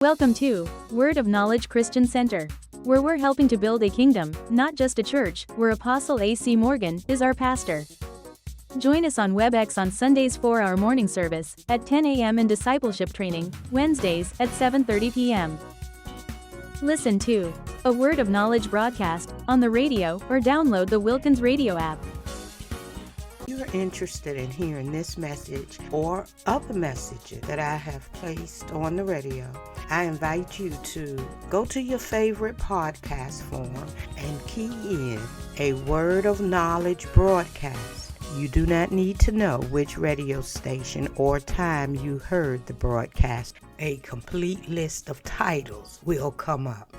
Welcome to Word of Knowledge Christian Center, where we're helping to build a kingdom, not just a church, where Apostle A.C. Morgan is our pastor. Join us on WebEx on Sundays for our morning service at 10 a.m. and discipleship training, Wednesdays at 7:30 p.m. Listen to a Word of Knowledge broadcast on the radio or download the Wilkins Radio app. If you're interested in hearing this message or other messages that I have placed on the radio, I invite you to go to your favorite podcast form and key in a Word of Knowledge broadcast. You do not need to know which radio station or time you heard the broadcast. A complete list of titles will come up.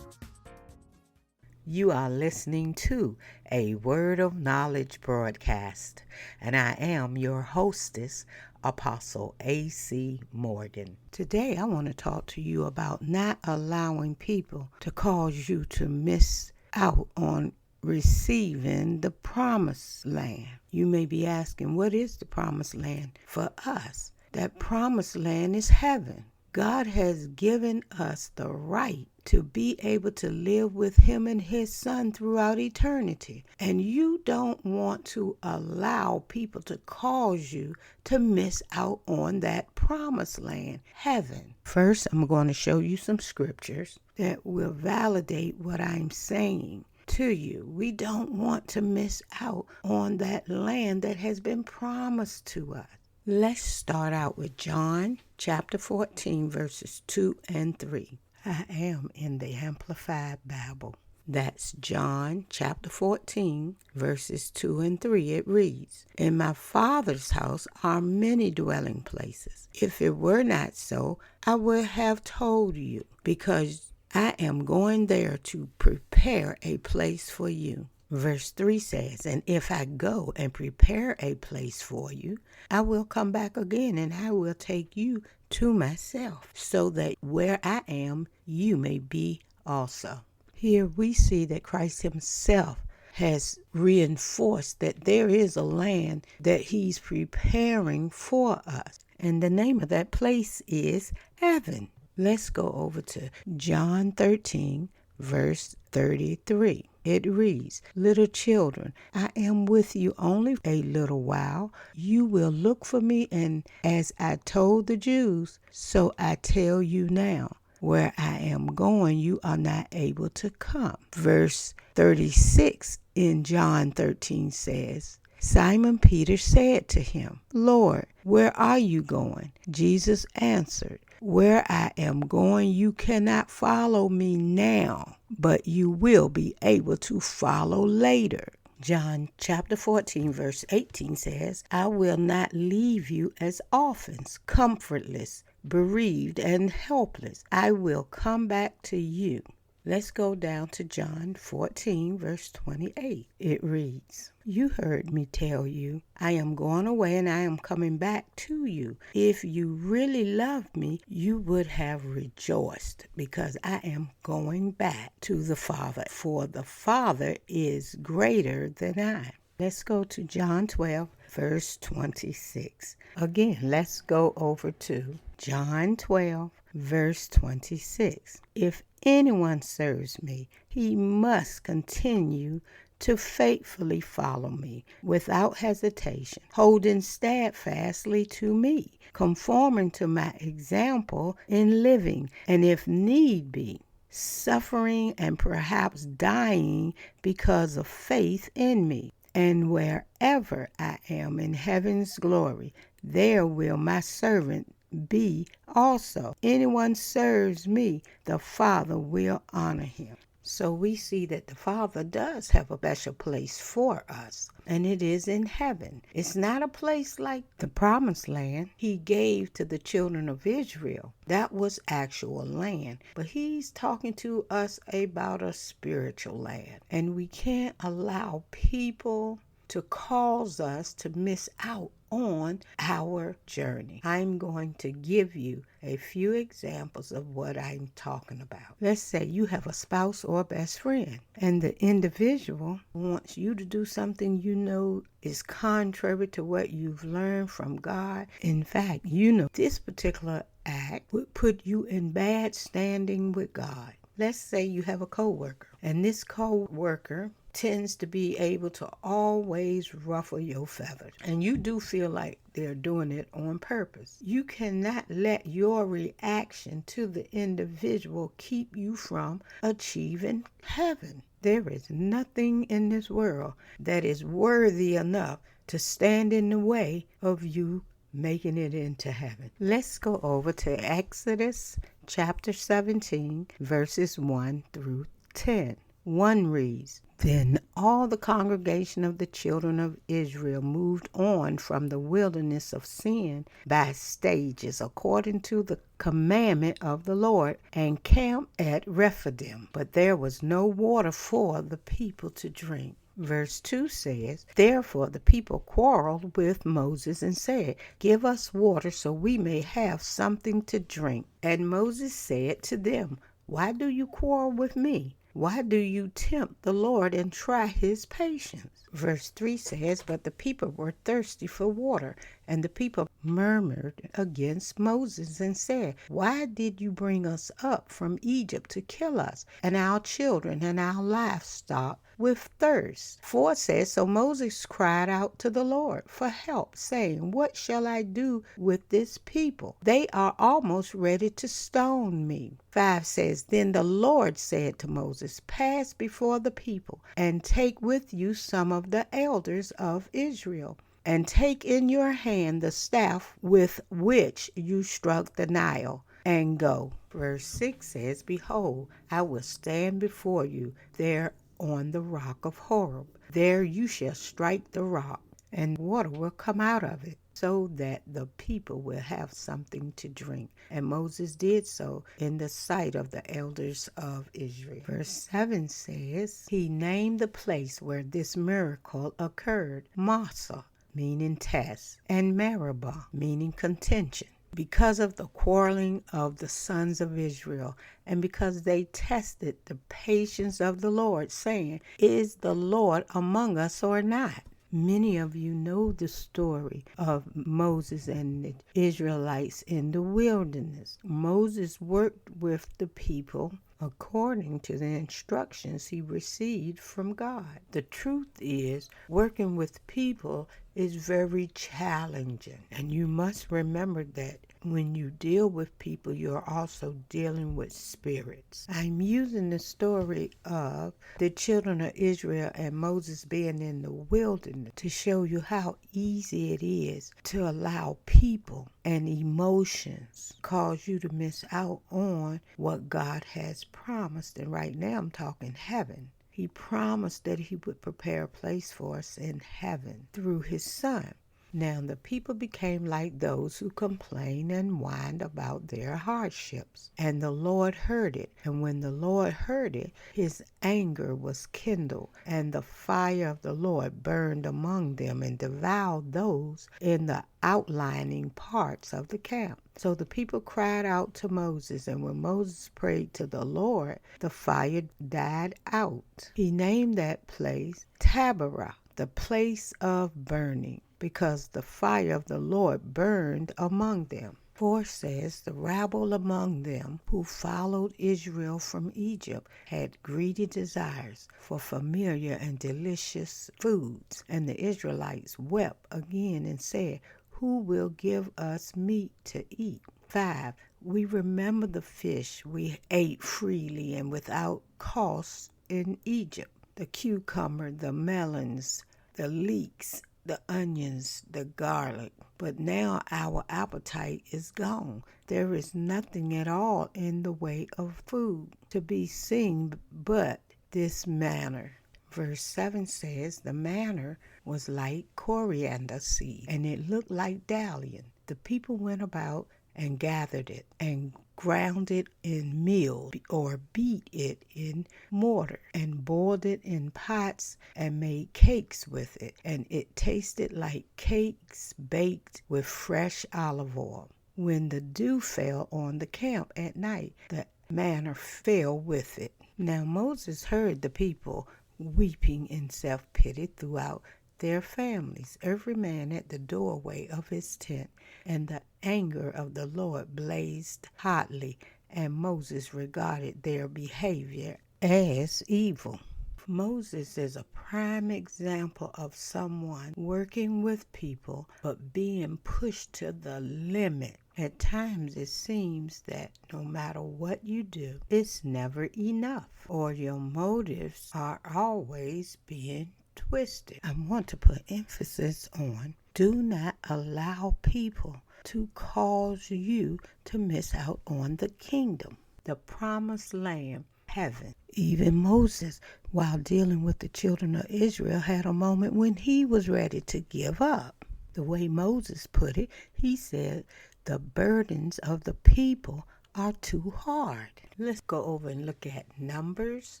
You are listening to a Word of Knowledge broadcast, and I am your hostess, Apostle A.C. Morgan. Today I want to talk to you about not allowing people to cause you to miss out on receiving the promised land. You may be asking, what is the promised land for us? That promised land is heaven. God has given us the right to be able to live with Him and His Son throughout eternity. And you don't want to allow people to cause you to miss out on that promised land, heaven. First, I'm going to show you some scriptures that will validate what I'm saying to you. We don't want to miss out on that land that has been promised to us. Let's start out with John chapter 14, verses 2 and 3. I am in the Amplified Bible. That's John chapter 14, verses 2 and 3. It reads, "In my Father's house are many dwelling places. If it were not so, I would have told you, because I am going there to prepare a place for you." Verse 3 says, "And if I go and prepare a place for you, I will come back again, and I will take you to myself, so that where I am, you may be also." Here we see that Christ Himself has reinforced that there is a land that He's preparing for us. And the name of that place is heaven. Let's go over to John 13, verse 33. It reads, "Little children, I am with you only a little while. You will look for me, and as I told the Jews, so I tell you now. Where I am going, you are not able to come." Verse 36 in John 13 says, "Simon Peter said to Him, Lord, where are you going?" Jesus answered, "Where I am going, you cannot follow me now, but you will be able to follow later." John chapter 14, verse 18 says, "I will not leave you as orphans, comfortless, bereaved, and helpless. I will come back to you." Let's go down to John 14, verse 28. It reads, "You heard me tell you, I am going away and I am coming back to you. If you really loved me, you would have rejoiced, because I am going back to the Father, for the Father is greater than I." Let's go to John 12, verse 26. Again, let's go over to John 12, verse 26. "If anyone serves me, he must continue to faithfully follow me, without hesitation, holding steadfastly to me, conforming to my example in living, and if need be, suffering and perhaps dying because of faith in me. And wherever I am in heaven's glory, there will my servant be also. Anyone serves me, the Father will honor him." So we see that the Father does have a special place for us, and it is in heaven. It's not a place like the promised land He gave to the children of Israel. That was actual land. But He's talking to us about a spiritual land. And we can't allow people to cause us to miss out on our journey. I'm going to give you a few examples of what I'm talking about. Let's say you have a spouse or a best friend, and the individual wants you to do something you know is contrary to what you've learned from God. In fact, you know this particular act would put you in bad standing with God. Let's say you have a coworker, and this coworker tends to be able to always ruffle your feathers, and you do feel like they're doing it on purpose. You cannot let your reaction to the individual keep you from achieving heaven. There is nothing in this world that is worthy enough to stand in the way of you making it into heaven. Let's go over to Exodus chapter 17, verses 1 through 10. 1 reads, "Then all the congregation of the children of Israel moved on from the wilderness of sin by stages according to the commandment of the Lord, and camped at Rephidim. But there was no water for the people to drink." Verse 2 says, "Therefore the people quarreled with Moses and said, 'Give us water so we may have something to drink.' And Moses said to them, 'Why do you quarrel with me? Why do you tempt the Lord and try his patience?' Verse 3 says, 'But the people were thirsty for water, and the people murmured against Moses and said, Why did you bring us up from Egypt to kill us and our children and our livestock with thirst?' 4 says, 'So Moses cried out to the Lord for help, saying, What shall I do with this people? They are almost ready to stone me.' 5 says, 'Then the Lord said to Moses, Pass before the people, and take with you some of the elders of Israel, and take in your hand the staff with which you struck the Nile, and go.' Verse 6 says, 'Behold, I will stand before you there on the rock of Horeb. There you shall strike the rock, and water will come out of it, so that the people will have something to drink.' And Moses did so in the sight of the elders of Israel." Verse 7 says, "He named the place where this miracle occurred Massah, meaning test, and Meribah, meaning contention, because of the quarreling of the sons of Israel, and because they tested the patience of the Lord, saying, Is the Lord among us or not?" Many of you know the story of Moses and the Israelites in the wilderness. Moses worked with the people according to the instructions he received from God. The truth is, working with people is very challenging, and you must remember that when you deal with people, you're also dealing with spirits. I'm using the story of the children of Israel and Moses being in the wilderness to show you how easy it is to allow people and emotions cause you to miss out on what God has promised. And right now I'm talking heaven. He promised that he would prepare a place for us in heaven through his son. Now the people became like those who complain and whine about their hardships. And the Lord heard it. And when the Lord heard it, his anger was kindled, and the fire of the Lord burned among them and devoured those in the outlying parts of the camp. So the people cried out to Moses, and when Moses prayed to the Lord, the fire died out. He named that place Taberah, the place of burning, because the fire of the Lord burned among them. 4 says, "The rabble among them who followed Israel from Egypt had greedy desires for familiar and delicious foods. And the Israelites wept again and said, Who will give us meat to eat?" 5. "We remember the fish we ate freely and without cost in Egypt, the cucumber, the melons, the leeks, the onions, the garlic. But now our appetite is gone. There is nothing at all in the way of food to be seen but this manna." Verse 7 says, "The manna was like coriander seed, and it looked like dalian. The people went about and gathered it and ground it in meal or beat it in mortar and boiled it in pots and made cakes with it. And it tasted like cakes baked with fresh olive oil. When the dew fell on the camp at night, the manna fell with it. Now Moses heard the people weeping in self-pity throughout their families, every man at the doorway of his tent, and the anger of the Lord blazed hotly, and Moses regarded their behavior as evil. Moses is a prime example of someone working with people but being pushed to the limit. At times it seems that no matter what you do, it's never enough, or your motives are always being twisted. I want to put emphasis on do not allow people to cause you to miss out on the kingdom, the promised land, heaven. Even Moses, while dealing with the children of Israel, had a moment when he was ready to give up. The way Moses put it, he said, the burdens of the people are too hard. Let's go over and look at Numbers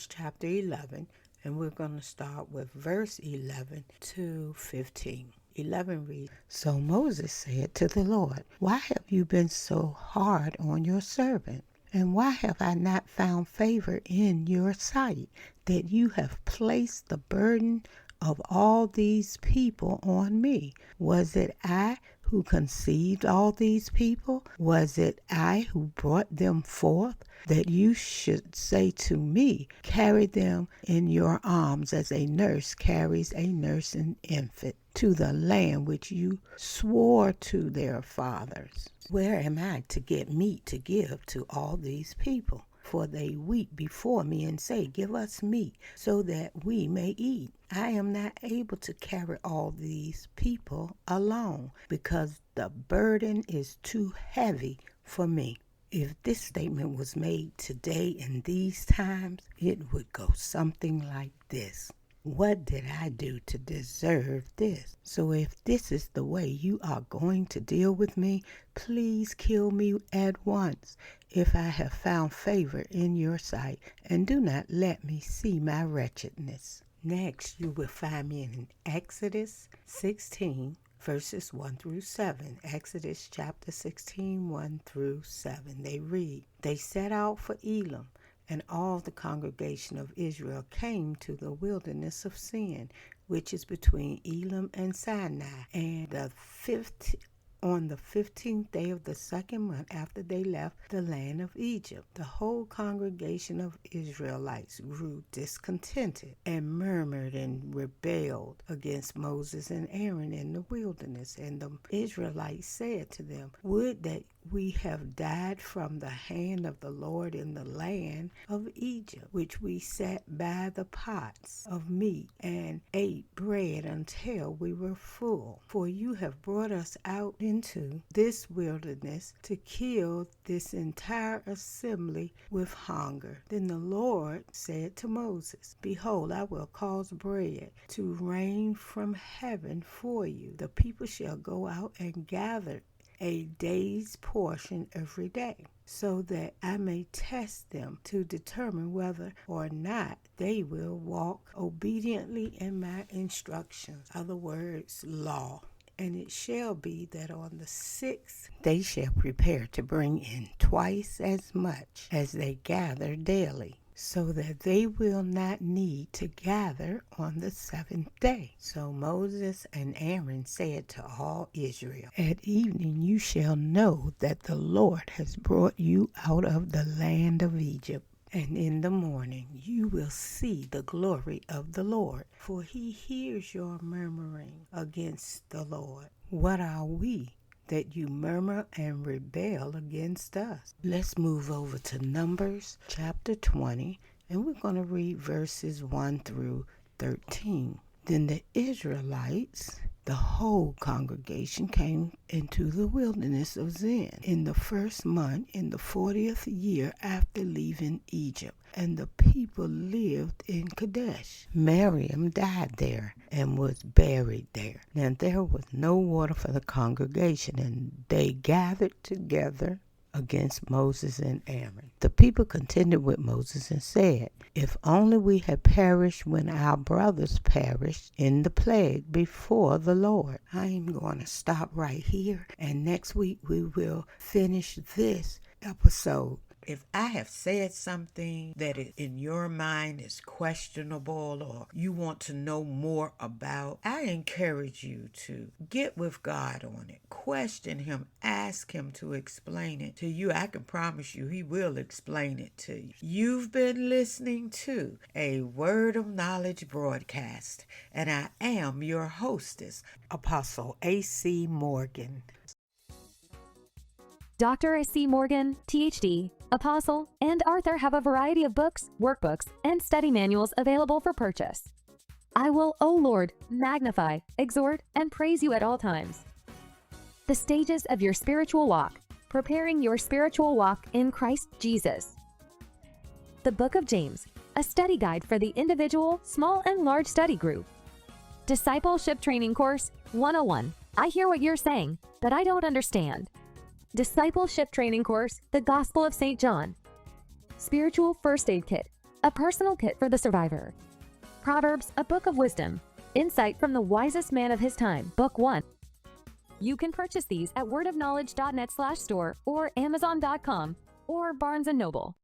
chapter 11, and we're going to start with verse 11 to 15. 11 reads, So Moses said to the Lord, Why have you been so hard on your servant? And why have I not found favor in your sight, that you have placed the burden of all these people on me? Was it I who conceived all these people? Was it I who brought them forth? That you should say to me, Carry them in your arms as a nurse carries a nursing infant to the land which you swore to their fathers. Where am I to get meat to give to all these people? For they weep before me and say, Give us meat, so that we may eat. I am not able to carry all these people alone, because the burden is too heavy for me. If this statement was made today in these times, it would go something like this. What did I do to deserve this? So if this is the way you are going to deal with me, please kill me at once if I have found favor in your sight, and do not let me see my wretchedness. Next, you will find me in Exodus 16, verses 1 through 7. Exodus chapter 16, 1 through 7. They read, They set out for Elim, and all the congregation of Israel came to the wilderness of Sin, which is between Elim and Sinai, and on the 15th day of the second month after they left the land of Egypt. The whole congregation of Israelites grew discontented and murmured and rebelled against Moses and Aaron in the wilderness. And the Israelites said to them, Would that we have died from the hand of the Lord in the land of Egypt, which we sat by the pots of meat and ate bread until we were full. For you have brought us out into this wilderness to kill this entire assembly with hunger. Then the Lord said to Moses, Behold, I will cause bread to rain from heaven for you. The people shall go out and gather a day's portion every day, so that I may test them to determine whether or not they will walk obediently in my instructions, other words, law. And it shall be that on the 6th they shall prepare to bring in twice as much as they gather daily, so that they will not need to gather on the 7th day. So Moses and Aaron said to all Israel, At evening you shall know that the Lord has brought you out of the land of Egypt. And in the morning you will see the glory of the Lord, for he hears your murmuring against the Lord. What are we that you murmur and rebel against us? Let's move over to Numbers chapter 20, and we're going to read verses 1 through 13. Then the Israelites, the whole congregation, came into the wilderness of Zin in the first month, in the 40th year after leaving Egypt. And the people lived in Kadesh. Miriam died there and was buried there. Now there was no water for the congregation, and they gathered together against Moses and Aaron. The people contended with Moses and said, "If only we had perished when our brothers perished in the plague before the Lord." I'm going to stop right here, and next week we will finish this episode. If I have said something that in your mind is questionable or you want to know more about, I encourage you to get with God on it. Question Him. Ask Him to explain it to you. I can promise you He will explain it to you. You've been listening to a Word of Knowledge broadcast, and I am your hostess, Apostle A.C. Morgan. Dr. A.C. Morgan, Th.D., Apostle, and Arthur have a variety of books, workbooks, and study manuals available for purchase. I will, O Lord, magnify, exhort, and praise you at all times. The stages of your spiritual walk, preparing your spiritual walk in Christ Jesus. The Book of James, a study guide for the individual, small, and large study group. Discipleship Training Course 101. I hear what you're saying, but I don't understand. Discipleship Training Course, The Gospel of St. John. Spiritual First Aid Kit, a personal kit for the survivor. Proverbs, a book of wisdom. Insight from the wisest man of his time, Book 1. You can purchase these at wordofknowledge.net/store or amazon.com or Barnes & Noble.